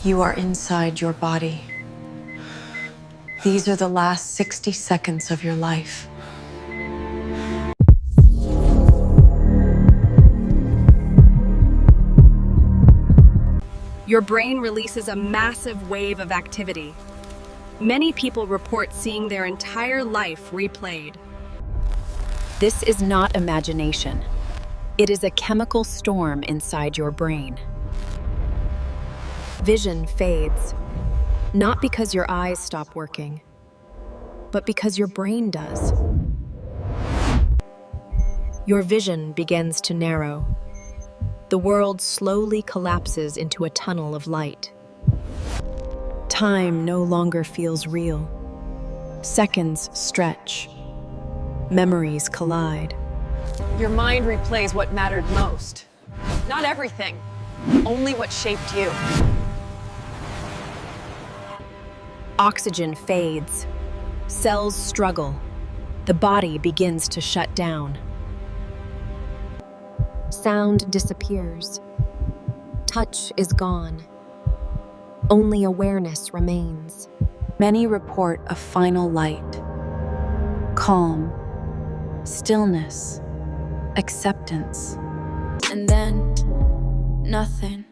You are inside your body. These are the last 60 seconds of your life. Your brain releases a massive wave of activity. Many people report seeing their entire life replayed. This is not imagination. It is a chemical storm inside your brain. Vision fades, not because your eyes stop working, but because your brain does. Your vision begins to narrow. The world slowly collapses into a tunnel of light. Time no longer feels real. Seconds stretch. Memories collide. Your mind replays what mattered most. Not everything, only what shaped you. Oxygen fades. Cells struggle. The body begins to shut down. Sound disappears. Touch is gone. Only awareness remains. Many report a final light, calm, stillness, acceptance. And then, nothing.